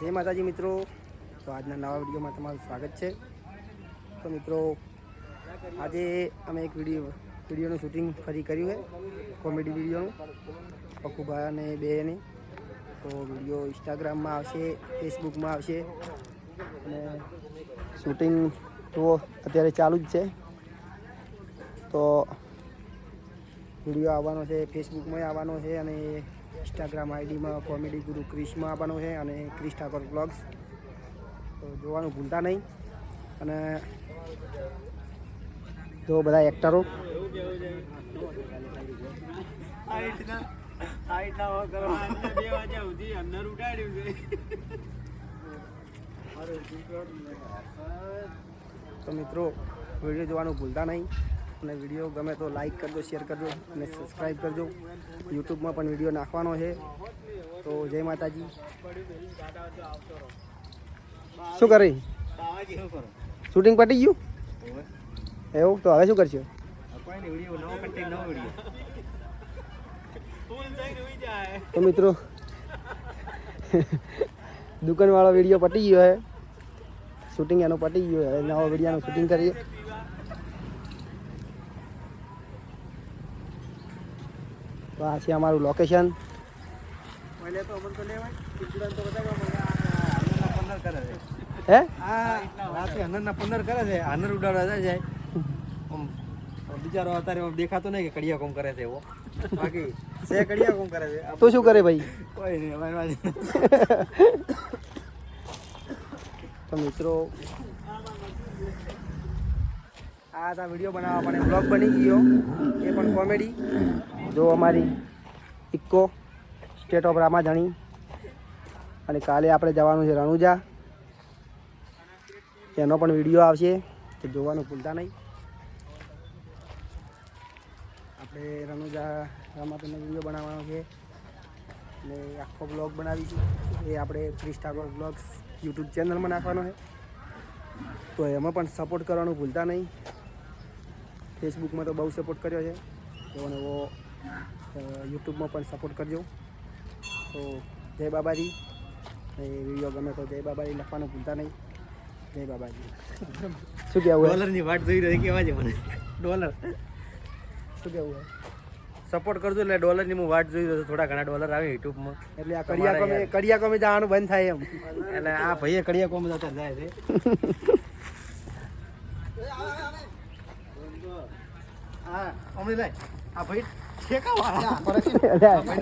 જય માતાજી મિત્રો. તો આજના નવા વિડીયોમાં તમારું સ્વાગત છે. તો મિત્રો આજે અમે એક વિડીયોનું શૂટિંગ ફરી કર્યું છે, કોમેડી વિડીયોનું પક્કુભાઈ અને બેની. તો વિડીયો ઇન્સ્ટાગ્રામમાં આવશે, ફેસબુકમાં આવશે અને શૂટિંગ તો અત્યારે ચાલુ જ છે. તો વિડીયો આવવાનો છે, ફેસબુકમાં આવવાનો છે અને ઇન્સ્ટાગ્રામ આઈડીમાં કોમેડી ગુરુ ક્રિશમાં આવવાનો છે અને ક્રિશ ઠાકોર બ્લોગ્સ. તો જોવાનું ભૂલતા નહીં. અને જો બધા એક્ટરો તો મિત્રો વિડીયો જોવાનું ભૂલતા નહીં. અને વિડીયો ગમે તો લાઈક કરજો, શેર કરજો અને સબસ્ક્રાઈબ કરજો. યુટ્યુબમાં પણ વિડીયો નાખવાનો છે. તો જય માતાજી. શું કરી શૂટિંગ પટી ગયું એવું? તો હવે શું કરશો? તો મિત્રો દુકાનવાળો વિડીયો પટી ગયો છે, શૂટિંગ એનો પટી ગયો. હવે નવો વિડીયોનું શૂટિંગ કરીએ. તો આ છે અમારું લોકેશન. હે રાતે 15 કરે છે, હાનર ઉડાડવા જાય. બિચારો અત્યારે દેખાતો નહીં કે કડિયા કોમ કરે છે એવો, બાકી સે કડિયા કોમ કરે છે. તું શું કરે ભાઈ? કોઈ નહીં અમારી તો મિત્રો આ હતા વિડીયો બનાવવા માટે બ્લોગ બની ગયો, એ પણ કોમેડી. જો અમારી ઇક્કો સ્ટેટ ઓફ રામાધણી. અને કાલે આપણે જવાનું છે રણુજા, એનો પણ વિડીયો આવશે, તો જોવાનું ભૂલતા નહીં. આપણે રણુજા રામાધણીનો વિડીયો બનાવવાનો છે અને આખો બ્લોગ બનાવીશું. એ આપણે ક્રિશ ઠાકોર બ્લોગ્સ યુટ્યુબ ચેનલમાં નાખવાનો છે. તો એમાં પણ સપોર્ટ કરવાનું ભૂલતા નહીં. ફેસબુકમાં તો બહુ સપોર્ટ કર્યો છે, એવો યુટ્યુબમાં પણ સપોર્ટ કરજો. તો જય બાબાજી. એ વિડીયો ગમે તો જય બાબાજી લખવાનું ભૂલતા નહીં. જય બાબાજી. શું કહેવું? ડોલરની વાટ જોઈ રહી કેવા છે મને. ડોલર શું કહેવું? સપોર્ટ કરજો. એટલે ડોલરની હું વાટ જોઈ રહ્યો છું. થોડા ઘણા ડોલર આવે યુટ્યુબમાં. એટલે આ કડિયા કોમે જવાનું બંધ થાય એમ. એટલે આ ભાઈએ કડિયા કોમ જતા જાય છે. હા અમને લાય આ ભાઈ ઠેકા વાળા